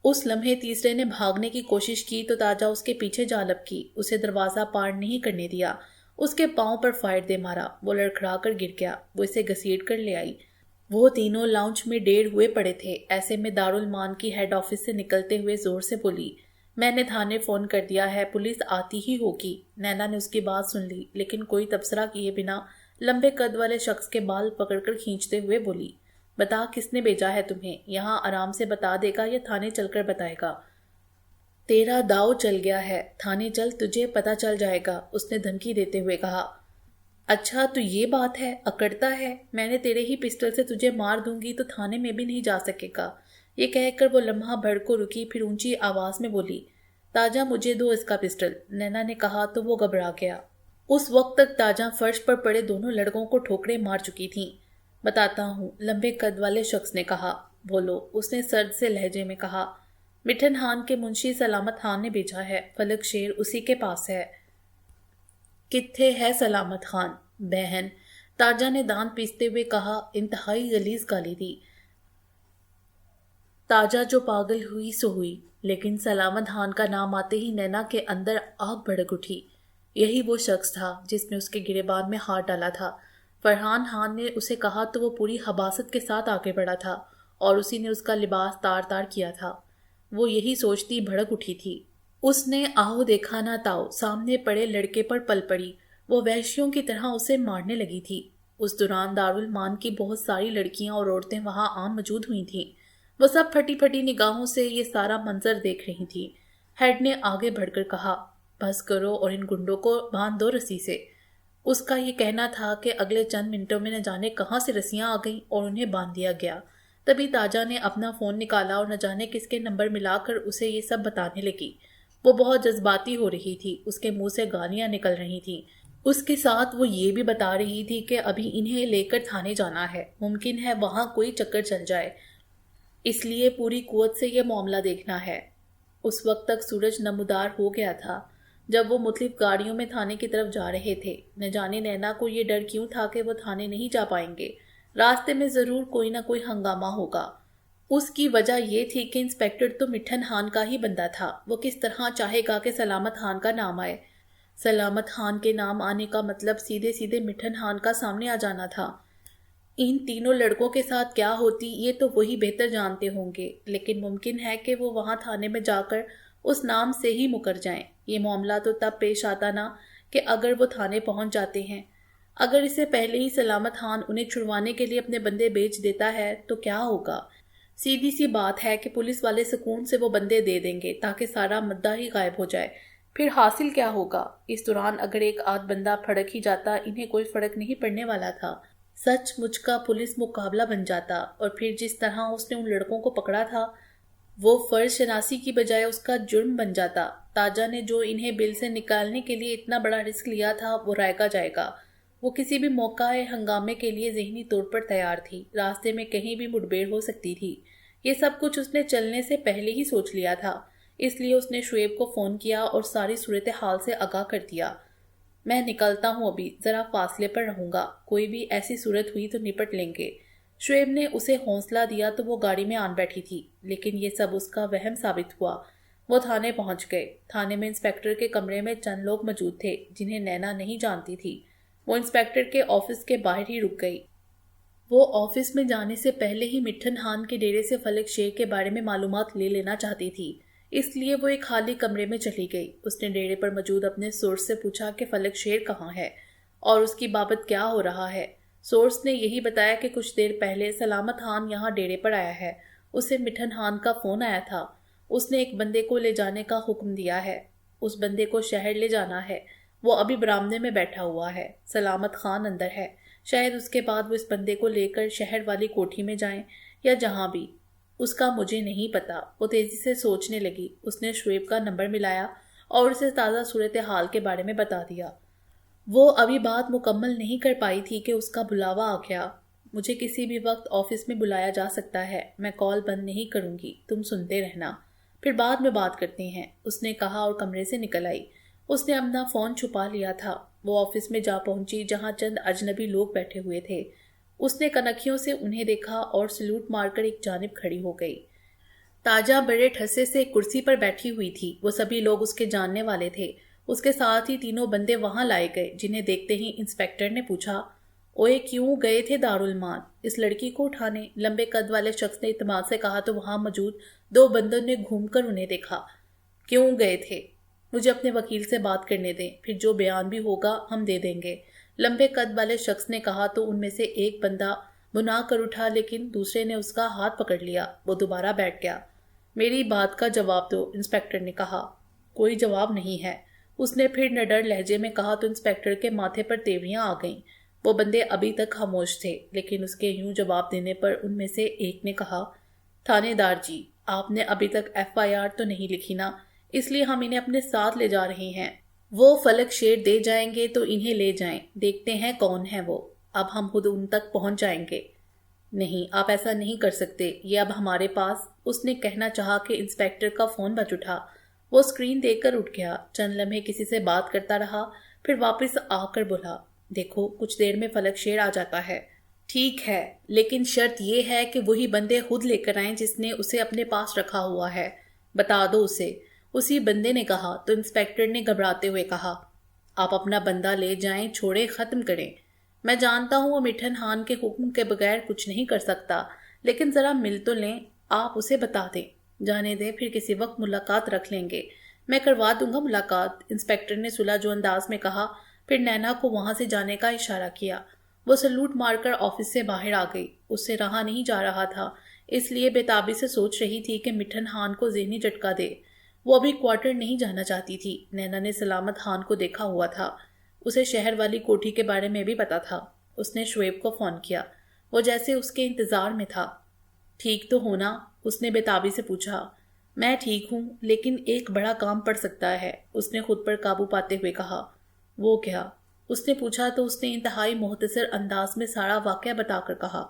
S1: اس لمحے تیسرے نے بھاگنے کی کوشش کی تو تاجا اس کے پیچھے جا لپکی، اسے دروازہ پار نہیں کرنے دیا، اس کے پاؤں پر فائر دے مارا۔ وہ لڑکھڑا کر گر گیا۔ وہ اسے گھسیٹ کر لے آئی۔ وہ تینوں لاؤنج میں ڈیر ہوئے پڑے تھے۔ ایسے میں دارالمان کی ہیڈ آفس سے نکلتے ہوئے زور سے بولی، میں نے تھانے فون کر دیا ہے، پولیس آتی ہی ہوگی۔ نینا نے اس کی بات سن لی، لیکن کوئی تبصرہ کیے بنا لمبے قد والے شخص کے بال پکڑ کر کھینچتے ہوئے بولی، بتا کس نے بھیجا ہے تمہیں؟ یہاں آرام سے بتا دے گا یا تھانے چل کر بتائے گا؟ تیرا داؤ چل گیا ہے، تھانے چل، تجھے پتہ چل جائے گا، اس نے دھمکی دیتے ہوئے کہا۔ اچھا تو یہ بات ہے، اکڑتا ہے، میں نے تیرے ہی پسٹل سے تجھے مار دوں گی تو تھانے میں بھی نہیں جا سکے گا۔ یہ کہہ کر وہ لمحہ بھڑ کو رکی، پھر اونچی آواز میں بولی، تاجا مجھے دو اس کا پسٹل۔ نینا نے کہا تو وہ گھبرا گیا۔ اس وقت تک تاجا فرش پر پڑے دونوں لڑکوں کو ٹھوکریں مار چکی تھیں۔ بتاتا ہوں، لمبے قد والے شخص نے کہا۔ بولو، اس نے سرد سے لہجے میں کہا۔ مٹھن خان کے منشی سلامت خان نے بھیجا ہے، فلک شیر اسی کے پاس ہے۔ کتھے ہے سلامت خان؟ بہن، تاجا نے دانت پیستے ہوئے کہا۔ انتہائی غلیظ گالی دی۔ تاجا جو پاگل ہوئی سو ہوئی، لیکن سلامت خان کا نام آتے ہی نینا کے اندر آگ بھڑک اٹھی۔ یہی وہ شخص تھا جس نے اس کے گریبان میں ہاتھ ڈالا تھا۔ فرحان خان نے اسے کہا تو وہ پوری حماست کے ساتھ آگے بڑھا تھا اور اسی نے اس کا لباس تار تار کیا تھا۔ وہ یہی سوچتی بھڑک اٹھی تھی۔ اس نے آہو دیکھا نہ تاؤ، سامنے پڑے لڑکے پر پل پڑی۔ وہ وحشیوں کی طرح اسے مارنے لگی تھی۔ اس دوران دارالمان کی بہت ساری لڑکیاں اور عورتیں وہاں عام موجود ہوئی تھیں۔ وہ سب پھٹی پھٹی نگاہوں سے یہ سارا منظر دیکھ رہی تھی۔ ہیڈ نے آگے بڑھ کر کہا، بس کرو اور ان گنڈوں کو باندھ دو رسی سے۔ اس کا یہ کہنا تھا کہ اگلے چند منٹوں میں نہ جانے کہاں سے رسیاں آ گئیں اور انہیں باندھ دیا گیا۔ تبھی تاجا نے اپنا فون نکالا اور نہ جانے کس کے نمبر ملا کر اسے یہ سب بتانے لگی۔ وہ بہت جذباتی ہو رہی تھی، اس کے منہ سے گالیاں نکل رہی تھیں۔ اس کے ساتھ وہ یہ بھی بتا رہی تھی کہ ابھی انہیں لے کر تھانے جانا ہے، ممکن ہے وہاں کوئی چکر چل جائے، اس لیے پوری قوت سے یہ معاملہ دیکھنا ہے۔ اس وقت تک سورج نمودار ہو گیا تھا جب وہ مختلف گاڑیوں میں تھانے کی طرف جا رہے تھے۔ نہ جانے نینا کو یہ ڈر کیوں تھا کہ وہ تھانے نہیں جا پائیں گے، راستے میں ضرور کوئی نہ کوئی ہنگامہ ہوگا۔ اس کی وجہ یہ تھی کہ انسپیکٹر تو مٹھن خان کا ہی بندہ تھا، وہ کس طرح چاہے گا کہ سلامت خان کا نام آئے۔ سلامت خان کے نام آنے کا مطلب سیدھے سیدھے مٹھن خان کا سامنے آ جانا تھا۔ ان تینوں لڑکوں کے ساتھ کیا ہوتی یہ تو وہی بہتر جانتے ہوں گے، لیکن ممکن ہے کہ وہ وہاں تھانے میں جا کر اس نام سے ہی مکر جائیں۔ یہ معاملہ تو تب پیش آتا نا کہ اگر وہ تھانے پہنچ جاتے ہیں۔ اگر اسے پہلے ہی سلامت خان انہیں چھڑوانے کے لیے اپنے بندے بھیج دیتا ہے تو کیا ہوگا؟ سیدھی سی بات ہے کہ پولیس والے سکون سے وہ بندے دے دیں گے تاکہ سارا مدعا ہی غائب ہو جائے۔ پھر حاصل کیا ہوگا؟ اس دوران اگر ایک آدھ بندہ پھڑک ہی جاتا انہیں کوئی فرق نہیں پڑنے والا تھا۔ سچ مچ کا پولیس مقابلہ بن جاتا، اور پھر جس طرح اس نے ان لڑکوں کو پکڑا تھا وہ فرض شناسی کی بجائے اس کا جرم بن جاتا۔ تاجا نے جو انہیں بل سے نکالنے کے لیے اتنا بڑا رسک لیا تھا وہ رائگا جائے گا۔ وہ کسی بھی موقع ہنگامے کے لیے ذہنی طور پر تیار تھی، راستے میں کہیں بھی مڈبھیڑ ہو سکتی تھی۔ یہ سب کچھ اس نے چلنے سے پہلے ہی سوچ لیا تھا، اس لیے اس نے شعیب کو فون کیا اور ساری صورتحال سے آگاہ کر دیا۔ میں نکلتا ہوں، ابھی ذرا فاصلے پر رہوں گا، کوئی بھی ایسی صورت ہوئی تو نپٹ لیں گے۔ شعیب نے اسے حوصلہ دیا تو وہ گاڑی میں آن بیٹھی تھی، لیکن یہ سب اس کا وہم ثابت ہوا۔ وہ تھانے پہنچ گئے۔ تھانے میں انسپیکٹر کے کمرے میں چند لوگ موجود تھے جنہیں نینا نہیں جانتی تھی۔ وہ انسپیکٹر کے آفس کے باہر ہی رک گئی۔ وہ آفس میں جانے سے پہلے ہی مٹھن خان کے ڈیرے سے فلک شیر کے بارے میں معلومات لے لینا چاہتی تھی، اس لیے وہ ایک خالی کمرے میں چلی گئی۔ اس نے ڈیرے پر موجود اپنے سورس سے پوچھا کہ فلک شیر کہاں ہے اور اس کی بابت کیا ہو رہا ہے۔ سورس نے یہی بتایا کہ کچھ دیر پہلے سلامت خان یہاں ڈیرے پر آیا ہے، اسے مٹھن خان کا فون آیا تھا، اس نے ایک بندے کو لے جانے کا حکم دیا ہے، اس بندے کو شہر لے جانا ہے، وہ ابھی برآمدے میں بیٹھا ہوا ہے، سلامت خان اندر ہے، شاید اس کے بعد وہ اس بندے کو لے کر شہر والی کوٹھی میں جائیں یا جہاں بھی، اس کا مجھے نہیں پتا۔ وہ تیزی سے سوچنے لگی۔ اس نے شعیب کا نمبر ملایا اور اسے تازہ صورتحال کے بارے میں بتا دیا۔ وہ ابھی بات مکمل نہیں کر پائی تھی کہ اس کا بلاوا آ گیا۔ مجھے کسی بھی وقت آفس میں بلایا جا سکتا ہے، میں کال بند نہیں کروں گی، تم سنتے رہنا، پھر بعد میں بات کرتے ہیں، اس نے کہا اور کمرے سے نکل آئی۔ اس نے اپنا فون چھپا لیا تھا۔ وہ آفس میں جا پہنچی جہاں چند اجنبی لوگ بیٹھے ہوئے تھے۔ اس نے کنکھیوں سے انہیں دیکھا اور سلوٹ مار کر ایک جانب کھڑی ہو گئی۔ تاجا بڑے ٹھسے سے ایک کرسی پر بیٹھی ہوئی تھی۔ وہ سبھی لوگ اس کے جاننے والے تھے۔ اس کے ساتھ ہی تینوں بندے وہاں لائے گئے، جنہیں دیکھتے ہی انسپیکٹر نے پوچھا، اوئے کیوں گئے تھے دارالمان؟ اس لڑکی کو اٹھانے، لمبے قد والے شخص نے اعتماد سے کہا تو وہاں موجود دو بندوں نے گھوم کر انہیں دیکھا۔ کیوں گئے تھے؟ مجھے اپنے وکیل سے بات کرنے دیں، پھر جو بیان بھی ہوگا ہم دے دیں گے، لمبے قد والے شخص نے کہا تو ان میں سے ایک بندہ بنا کر اٹھا، لیکن دوسرے نے اس کا ہاتھ پکڑ لیا۔ وہ دوبارہ بیٹھ گیا۔ میری بات کا جواب دو، انسپیکٹر نے کہا۔ کوئی جواب نہیں ہے، اس نے پھر نڈر لہجے میں کہا تو انسپیکٹر کے ماتھے پر تیوریاں آ گئیں۔ وہ بندے ابھی تک خاموش تھے، لیکن اس کے یوں جواب دینے پر ان میں سے ایک نے کہا، تھانے دار جی، آپ نے ابھی تک FIR تو نہیں لکھی نا، اس لیے ہم انہیں اپنے ساتھ لے جا رہے ہیں۔ وہ فلک شیر دے جائیں گے تو انہیں لے جائیں، دیکھتے ہیں کون ہے وہ، اب ہم خود ان تک پہنچ جائیں گے۔ نہیں، آپ ایسا نہیں کر سکتے، یہ اب ہمارے پاس، اس نے کہنا چاہا کہ انسپیکٹر کا فون بج اٹھا۔ وہ اسکرین دیکھ کر اٹھ گیا، چند لمحے کسی سے بات کرتا رہا، پھر واپس آ کر بولا، دیکھو کچھ دیر میں فلک شیر آ جاتا ہے۔ ٹھیک ہے، لیکن شرط یہ ہے کہ وہی بندے خود لے کر آئیں جس نے اسے اپنے پاس رکھا ہوا ہے، بتا دو اسے۔ اسی بندے نے کہا تو انسپیکٹر نے گھبراتے ہوئے کہا، آپ اپنا بندہ لے جائیں، چھوڑیں، ختم کریں۔ میں جانتا ہوں وہ مٹھن خان کے حکم کے بغیر کچھ نہیں کر سکتا، لیکن ذرا مل تو لیں، آپ اسے بتا دیں۔ جانے دیں، پھر کسی وقت ملاقات رکھ لیں گے، میں کروا دوں گا ملاقات، انسپیکٹر نے صلح جو انداز میں کہا۔ پھر نینا کو وہاں سے جانے کا اشارہ کیا۔ وہ سلوٹ مار کر آفس سے باہر آ گئی۔ اس سے رہا نہیں جا رہا تھا، اس لیے بےتابی سے سوچ رہی تھی کہ مٹھن خان کو ذہنی جھٹکا دے۔ وہ ابھی کوارٹر نہیں جانا چاہتی تھی۔ نینا نے سلامت خان کو دیکھا ہوا تھا، اسے شہر والی کوٹھی کے بارے میں بھی پتا تھا۔ اس نے شعیب کو فون کیا، وہ جیسے اس کے انتظار میں تھا۔ ٹھیک تو ہونا؟ اس نے بےتابی سے پوچھا۔ میں ٹھیک ہوں، لیکن ایک بڑا کام پڑ سکتا ہے، اس نے خود پر قابو پاتے ہوئے کہا۔ وہ کیا؟ اس نے پوچھا تو اس نے انتہائی مختصر انداز میں سارا واقعہ بتا کر کہا۔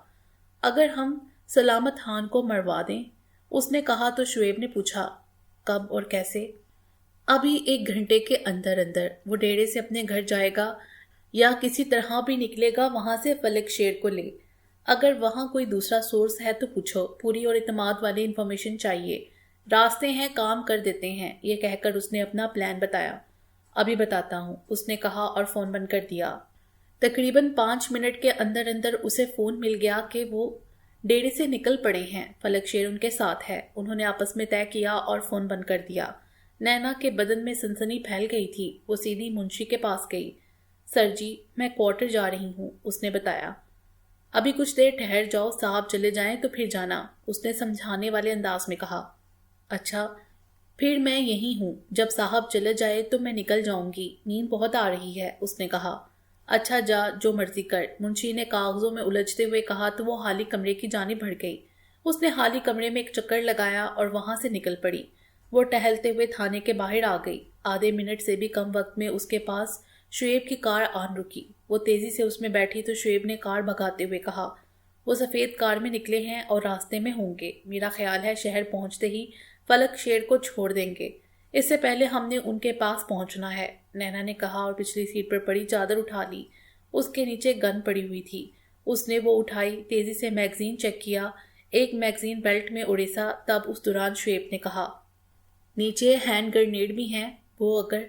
S1: اگر ہم سلامت خان کو مروا دیں؟ اس نے کہا تو شعیب نے پوچھا، کب اور کیسے؟ ابھی 1 گھنٹے کے اندر اندر وہ ڈیرے سے اپنے گھر جائے گا یا کسی طرح بھی نکلے گا وہاں سے فلک شیر کو لے۔ اگر وہاں کوئی دوسرا سورس ہے تو پوچھو، پوری اور اعتماد والی انفارمیشن چاہیے۔ راستے ہیں، کام کر دیتے ہیں، یہ کہہ کر اس نے اپنا پلان بتایا۔ ابھی بتاتا ہوں، اس نے کہا اور فون بند کر دیا۔ تقریباً 5 منٹ کے اندر اندر اسے فون مل گیا کہ وہ ڈیرے سے نکل پڑے ہیں، فلک شیر ان کے ساتھ ہے۔ انہوں نے آپس میں طے کیا اور فون بند کر دیا۔ نینا کے بدن میں سنسنی پھیل گئی تھی، وہ سیدھی منشی کے پاس گئی۔ سر جی، میں کوارٹر جا رہی ہوں، اس نے بتایا۔ ابھی کچھ دیر ٹھہر جاؤ، صاحب چلے جائیں تو پھر جانا، اس نے سمجھانے والے انداز میں کہا۔ اچھا، پھر میں یہیں ہوں، جب صاحب چلے جائے تو میں نکل جاؤں گی، نیند بہت آ رہی ہے، اس نے کہا۔ اچھا جا، جو مرضی کر، منشی نے کاغذوں میں الجھتے ہوئے کہا تو وہ خالی کمرے کی جانب بڑھ گئی۔ اس نے خالی کمرے میں ایک چکر لگایا اور وہاں سے نکل پڑی۔ وہ ٹہلتے ہوئے تھانے کے باہر آ گئی۔ آدھے منٹ سے بھی کم وقت میں اس کے پاس شعیب کی کار آن رکی۔ وہ تیزی سے اس میں بیٹھی تو شعیب نے کار بھگاتے ہوئے کہا، وہ سفید کار میں نکلے ہیں اور راستے میں ہوں گے۔ میرا خیال ہے شہر پہنچتے ہی فلک شیر کو چھوڑ دیں گے، اس سے پہلے ہم نے ان کے پاس پہنچنا ہے، نینا نے کہا اور پچھلی سیٹ پر پڑی چادر اٹھا لی۔ اس کے نیچے گن پڑی ہوئی تھی، اس نے وہ اٹھائی، تیزی سے میگزین چیک کیا، ایک میگزین بیلٹ میں اڑیسا۔ تب اس دوران شعیب نے کہا، نیچے ہینڈ گرنیڈ بھی ہیں، وہ اگر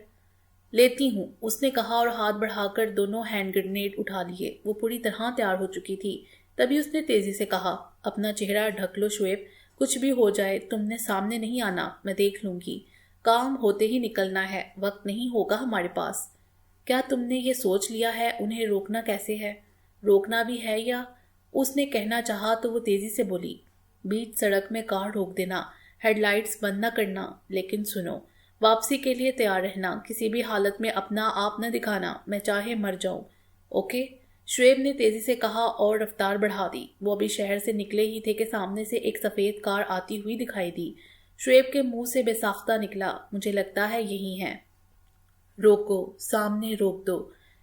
S1: لیتی ہوں، اس نے کہا اور ہاتھ بڑھا کر دونوں ہینڈ گرنیڈ اٹھا لیے۔ وہ پوری طرح تیار ہو چکی تھی۔ تبھی اس نے تیزی سے کہا، اپنا چہرہ ڈھک لو شعیب، کچھ بھی ہو جائے تم نے سامنے نہیں آنا، میں دیکھ لوں گی، کام ہوتے ہی نکلنا ہے، وقت نہیں ہوگا ہمارے پاس۔ کیا تم نے یہ سوچ لیا ہے انہیں روکنا کیسے ہے؟ روکنا بھی ہے یا؟ اس نے کہنا چاہا تو وہ تیزی سے بولی، بیچ سڑک میں کار روک دینا، ہیڈ لائٹس بند نہ کرنا، لیکن سنو، واپسی کے لیے تیار رہنا، کسی بھی حالت میں اپنا آپ نہ دکھانا، میں چاہے مر جاؤں، اوکے؟ شعیب نے تیزی سے کہا اور رفتار بڑھا دی۔ وہ ابھی شہر سے نکلے ہی تھے کہ سامنے سے ایک سفید کار آتی ہوئی دکھائی دی۔ شعیب کے منہ سے بے ساختہ نکلا، مجھے لگتا ہے یہی ہے۔ روکو، سامنے روک دو،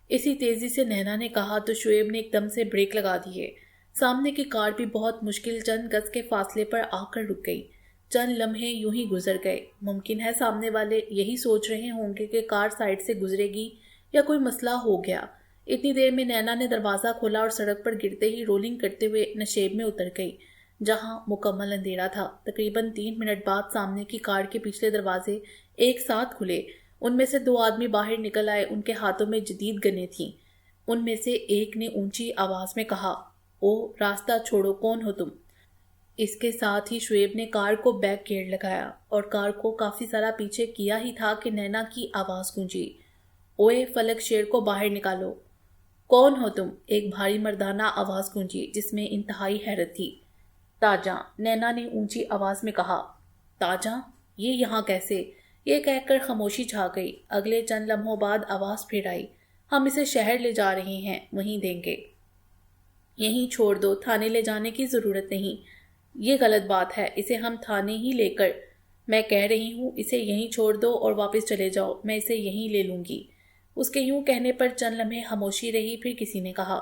S1: اسی تیزی سے نینا نے کہا تو شعیب نے ایک دم سے بریک لگا دیے۔ سامنے کی کار بھی بہت مشکل چند گز کے فاصلے پر آ کر رک گئی۔ چند لمحے یوں ہی گزر گئے۔ ممکن ہے سامنے والے یہی سوچ رہے ہوں گے کہ کار سائڈ سے گزرے گی یا کوئی مسئلہ ہو گیا۔ اتنی دیر میں نینا نے دروازہ کھولا اور سڑک پر گرتے ہی رولنگ کرتے ہوئے نشیب میں اتر گئی، جہاں مکمل اندھیرا تھا۔ تقریباً 3 منٹ بعد سامنے کی کار کے پچھلے دروازے ایک ساتھ کھلے، ان میں سے 2 آدمی باہر نکل آئے، ان کے ہاتھوں میں جدید گنیں تھیں۔ ان میں سے ایک نے اونچی آواز میں کہا، او راستہ چھوڑو، کون ہو تم؟ اس کے ساتھ ہی شعیب نے کار کو بیک گیئر لگایا اور کار کو کافی سارا پیچھے کیا ہی تھا کہ نینا کی آواز گونجی، اوے فلک شیر کو باہر نکالو۔ کون ہو تم؟ ایک بھاری مردانہ آواز گونجی جس میں انتہائی حیرت تھی۔ تاجاں، نینا نے اونچی آواز میں کہا۔ تاجاں؟ یہ یہاں کیسے؟ یہ کہہ کر خاموشی چھا گئی۔ اگلے چند لمحوں بعد آواز پھر آئی، ہم اسے شہر لے جا رہے ہیں، وہیں دیں گے۔ یہیں چھوڑ دو، تھانے لے جانے کی ضرورت نہیں، یہ غلط بات ہے، اسے ہم تھانے ہی لے کر، میں کہہ رہی ہوں اسے یہیں چھوڑ دو اور واپس چلے جاؤ، میں اسے یہیں لے لوں گی۔ اس کے یوں کہنے پر چند لمحے خاموشی رہی، پھر کسی نے کہا،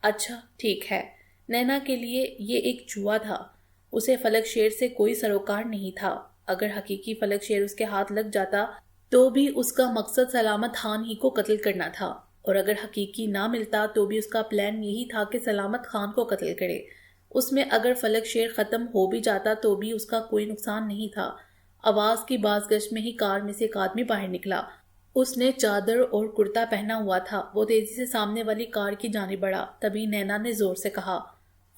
S1: اچھا ٹھیک ہے۔ نینا کے لیے یہ ایک جوا تھا، اسے فلک شیر سے کوئی سروکار نہیں تھا۔ اگر حقیقی فلک شیر اس کے ہاتھ لگ جاتا تو بھی اس کا مقصد سلامت خان ہی کو قتل کرنا تھا، اور اگر حقیقی نہ ملتا تو بھی اس کا پلان یہی تھا کہ سلامت خان کو قتل کرے۔ اس میں اگر فلک شیر ختم ہو بھی جاتا تو بھی اس کا کوئی نقصان نہیں تھا۔ آواز کی بازگشت میں ہی کار میں سے ایک آدمی باہر نکلا۔ اس نے چادر اور کرتا پہنا ہوا تھا۔ وہ تیزی سے سامنے والی کار کی جانب بڑھا۔ تبھی نینا نے زور سے کہا،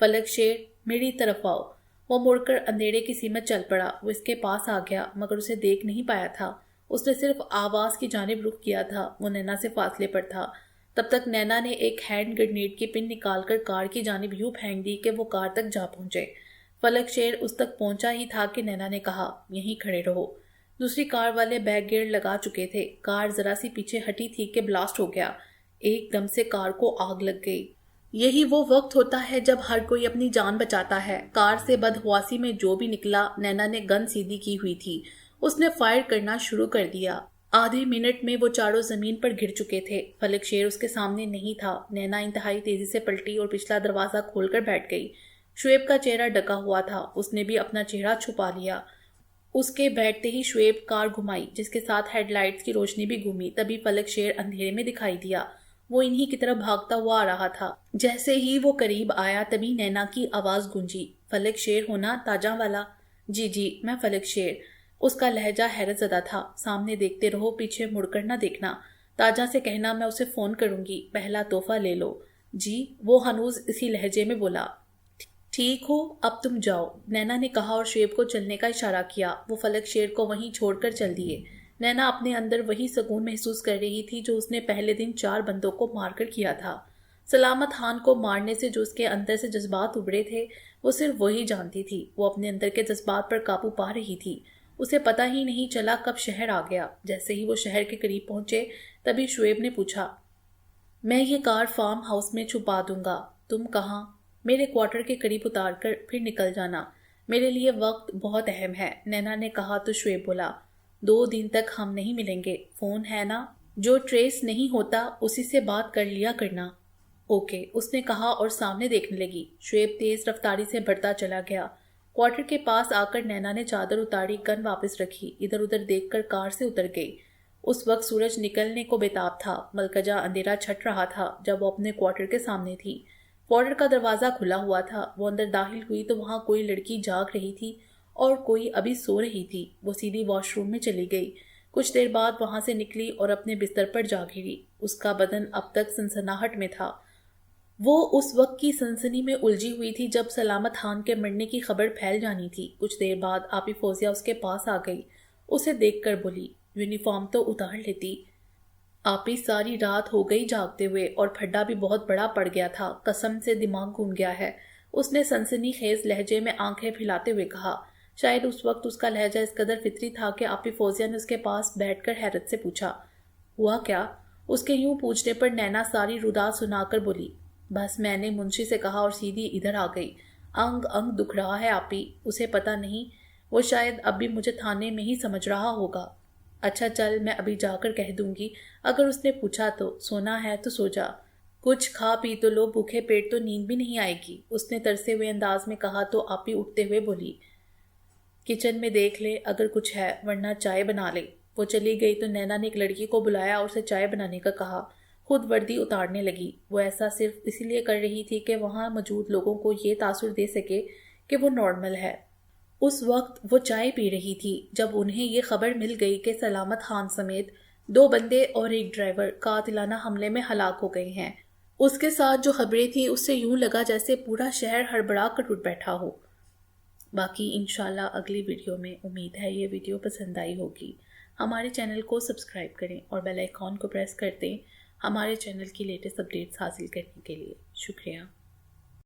S1: فلک شیر، میری طرف آؤ۔ وہ مڑ کر اندھیرے کی سمت چل پڑا۔ وہ اس کے پاس آ گیا مگر اسے دیکھ نہیں پایا تھا۔ اس نے صرف آواز کی جانب رخ کیا تھا، وہ نینا سے فاصلے پر تھا۔ تب تک نینا نے ایک ہینڈ گرنیڈ کی پن نکال کر کار کی جانب یوں پھینک دی کہ وہ کار تک جا پہنچے۔ فلک شیر اس تک پہنچا ہی تھا کہ نینا نے کہا، یہیں کھڑے رہو۔ دوسری کار والے بیک گیئر لگا چکے تھے۔ کار ذرا سی پیچھے ہٹی تھی کہ بلاسٹ ہو گیا۔ ایک دم سے کار کو آگ لگ گئی۔ یہی وہ وقت ہوتا ہے جب ہر کوئی اپنی جان بچاتا ہے۔ کار سے بدحواسی میں جو بھی نکلا، نینا نے گن سیدھی کی ہوئی تھی۔ اس نے فائر کرنا شروع کر دیا۔ آدھے منٹ میں وہ چاروں زمین پر گر چکے تھے۔ فلک شیر اس کے سامنے نہیں تھا۔ نینا انتہائی تیزی سے پلٹی اور پچھلا دروازہ کھول کر بیٹھ گئی۔ شعیب کا چہرہ ڈکا ہوا تھا۔ اس نے بھی اپنا چہرہ چھپا لیا۔ اس کے بیٹھتے ہی شعیب کار گھمائی، جس کے ساتھ ہیڈ لائٹس کی روشنی بھی گھومی۔ تبھی فلک شیر اندھیرے میں دکھائی دیا۔ وہ انہی کی طرف بھاگتا ہوا آ رہا تھا۔ جیسے ہی وہ قریب آیا تبھی نینا کی آواز گونجی، فلک شیر ہونا تاجاں والا؟ جی میں فلک شیر۔ اس کا لہجہ حیرت زدہ تھا۔ سامنے دیکھتے رہو، پیچھے مڑ کر نہ دیکھنا۔ تاجا سے کہنا میں اسے فون کروں گی، پہلا تحفہ لے لو۔ جی، وہ ہنوز اسی لہجے میں بولا۔ ٹھیک ہو، اب تم جاؤ، نینا نے کہا اور شعیب کو چلنے کا اشارہ کیا۔ وہ فلک شیر کو وہیں چھوڑ کر چل دیے۔ نینا اپنے اندر وہی سکون محسوس کر رہی تھی جو اس نے پہلے دن 4 بندوں کو مار کر کیا تھا۔ سلامت خان کو مارنے سے جو اس کے اندر سے جذبات ابھرے تھے، وہ صرف وہی جانتی تھی۔ وہ اپنے اندر کے جذبات پر قابو پا رہی تھی۔ اسے پتہ ہی نہیں چلا کب شہر آ گیا۔ جیسے ہی وہ شہر کے قریب پہنچے تبھی شعیب نے پوچھا، میں یہ کار فارم ہاؤس میں چھپا دوں گا، تم کہاں؟ میرے کوارٹر کے قریب اتار کر پھر نکل جانا، میرے لیے وقت بہت اہم ہے۔ نینا نے کہا تو شعیب بولا، 2 دن تک ہم نہیں ملیں گے، فون ہے نا؟ جو ٹریس نہیں ہوتا اسی سے بات کر لیا کرنا۔ اوکے، اس نے کہا اور سامنے دیکھنے لگی۔ شعیب تیز رفتاری سے بڑھتا چلا گیا۔ کوارٹر کے پاس آ کر نینا نے چادر اتاری، گن واپس رکھی، ادھر ادھر دیکھ کر کار سے اتر گئی۔ اس وقت سورج نکلنے کو بیتاب تھا۔ ملکجہ اندھیرا چھٹ رہا تھا جب وہ اپنے کوارٹر کے سامنے تھی۔ کوارٹر کا دروازہ کھلا ہوا تھا۔ وہ اندر داخل ہوئی تو وہاں کوئی لڑکی جاگ رہی تھی اور کوئی ابھی سو رہی تھی۔ وہ سیدھی واش روم میں چلی گئی۔ کچھ دیر بعد وہاں سے نکلی اور اپنے بستر پر جا گری۔ اس کا بدن اب تک سنسناہٹ میں تھا۔ وہ اس وقت کی سنسنی میں الجھی ہوئی تھی جب سلامت خان کے مرنے کی خبر پھیل جانی تھی۔ کچھ دیر بعد آپی فوزیہ اس کے پاس آ گئی۔ اسے دیکھ کر بولی، یونیفارم تو اتار لیتی۔ آپی ساری رات ہو گئی جاگتے ہوئے اور پھڈا بھی بہت بڑا پڑ گیا تھا، قسم سے دماغ گھوم گیا ہے۔ اس نے سنسنی خیز لہجے میں آنکھیں پھیلاتے ہوئے کہا۔ شاید اس وقت اس کا لہجہ اس قدر فطری تھا کہ آپی فوزیہ نے اس کے پاس بیٹھ کر حیرت سے پوچھا، ہوا کیا؟ اس کے یوں پوچھنے پر نینا ساری روداد سنا کر بولی، بس میں نے منشی سے کہا اور سیدھی ادھر آ گئی۔ انگ انگ دکھ رہا ہے آپی، اسے پتہ نہیں، وہ شاید اب بھی مجھے تھانے میں ہی سمجھ رہا ہوگا۔ اچھا چل، میں ابھی جا کر کہہ دوں گی، اگر اس نے پوچھا تو سونا ہے تو سو جا، کچھ کھا پی تو لو، بھوکے پیٹ تو نیند بھی نہیں آئے گی، اس نے ترسے ہوئے انداز میں کہا تو آپی اٹھتے ہوئے بولی، کچن میں دیکھ لے اگر کچھ ہے، ورنہ چائے بنا لے۔ وہ چلی گئی تو نینا نے ایک لڑکی کو بلایا اور اسے چائے بنانے کا کہا۔ خود وردی اتارنے لگی۔ وہ ایسا صرف اسی لیے کر رہی تھی کہ وہاں موجود لوگوں کو یہ تاثر دے سکے کہ وہ نارمل ہے۔ اس وقت وہ چائے پی رہی تھی جب انہیں یہ خبر مل گئی کہ سلامت خان سمیت 2 بندے اور ایک ڈرائیور قاتلانہ حملے میں ہلاک ہو گئے ہیں۔ اس کے ساتھ جو خبریں تھیں اس سے یوں لگا جیسے پورا شہر ہڑبڑا کر اٹھ بیٹھا ہو۔ باقی انشاءاللہ اگلی ویڈیو میں امید ہے یہ ویڈیو پسند آئی ہوگی۔ ہمارے چینل کو سبسکرائب کریں اور بیل آئیکن کو پریس کر دیں ہمارے چینل کی لیٹسٹ اپڈیٹس حاصل کرنے کے لیے۔ شکریہ۔